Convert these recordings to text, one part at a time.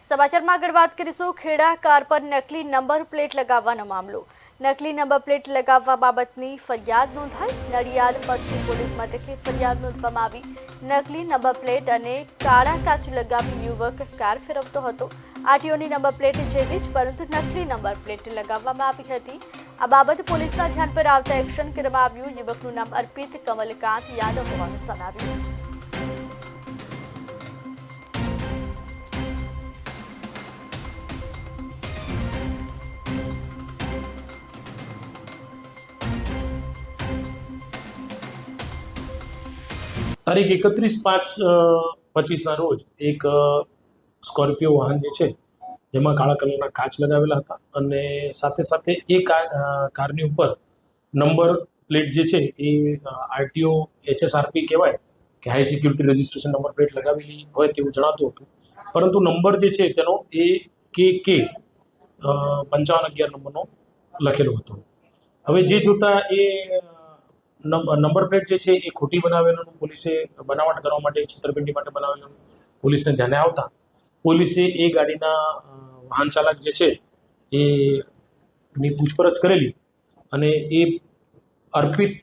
સમાચારમાં આગળ વાત કરીશું ખેડા કાર પર નકલી નંબર પ્લેટ લગાવવાનો મામલો। નકલી નંબર પ્લેટ લગાવવા બાબતની ફરિયાદ નોંધાઈ। નડિયાદ પશ્ચિમ પોલીસ મથકે ફરિયાદ નોંધવામાં આવી। નકલી નંબર પ્લેટ અને કાળા કાચું લગાવી યુવક કાર ફેરવતો હતો। આરટીઓની નંબર પ્લેટ જેવી જ પરંતુ નકલી નંબર પ્લેટ લગાવવામાં આવી હતી। આ બાબત પોલીસના ધ્યાન પર આવતા એક્શન કરવામાં આવ્યું। યુવકનું નામ અર્પિત કમલકાંત યાદવ હોવાનું સામે આવ્યું। તારીખ 31/5/25ના રોજ એક સ્કોર્પિયો વાહન જે છે જેમાં કાળા કલરના કાચ લગાવેલા હતા અને સાથે સાથે એ કારની ઉપર નંબર પ્લેટ જે છે એ આરટીઓ HSRP કહેવાય કે high security registration number plate લગાવેલી હોય તેવું જણાતું હતું, પરંતુ નંબર જે છે તેનો AKK 5511 નંબરનો લખેલો હતો। હવે જે જોતા એ નંબર પ્લેટ જે છે એ ખોટી બનાવેલું પોલીસે બનાવટ કરવા માટે છેતરપિંડી માટે બનાવેલું પોલીસને ધ્યાને આવતા પોલીસે એ ગાડીના વાહન ચાલક જે છે એની પૂછપરછ કરેલી અને એ અર્પિત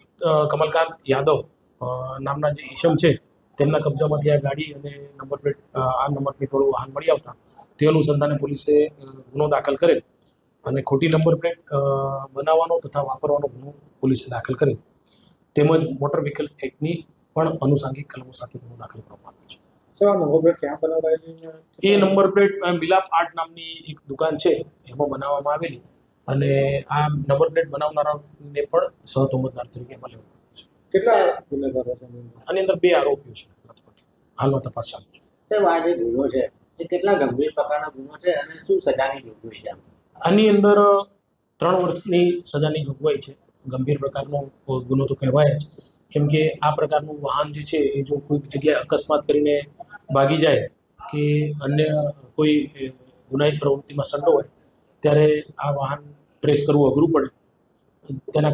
કમલકાંત યાદવ નામના જે ઈસમ છે તેમના કબજામાંથી આ ગાડી અને નંબર પ્લેટવાળું વાહન મળી આવતા તે અનુસંધાને પોલીસે ગુનો દાખલ કરેલ અને ખોટી નંબર પ્લેટ બનાવવાનો તથા વાપરવાનો ગુનો પોલીસે દાખલ કરેલ તેમજ મોટર વ્હીકલ એક્ટની પણ અનુસાંગિક કલમો સાથે ગુનો દાખલ કરવામાં આવ્યો છે। એ નંબર પ્લેટ મિલાપ આર્ટ નામની એક દુકાન છે એમાં બનાવવામાં આવેલી અને આ નંબર પ્લેટ બનાવનારાને પણ સહતોમતદાર તરીકે એમાં લેવામાં આવ્યો છે। કેટલા ગુનેગારો છે આની અંદર 2 આરોપીઓ છે, હાલમાં તપાસ ચાલુ છે। સાહેબ, આ જે ગુનો છે એ કેટલા ગંભીર પ્રકારનો ગુનો છે અને શું સજાની જોગવાઈ છે? આની અંદર 3 વર્ષની સજાની જોગવાઈ છે। ગંભીર પ્રકારનો ગુનો તો કહેવાય જ, કેમ કે આ પ્રકારનું વાહન જે છે એ જો કોઈ જગ્યાએ અકસ્માત કરીને ભાગી જાય કે અન્ય કોઈ ગુનાહિત પ્રવૃત્તિમાં સંડોવાય ત્યારે આ વાહન ટ્રેસ કરવું અઘરું પડે। તેના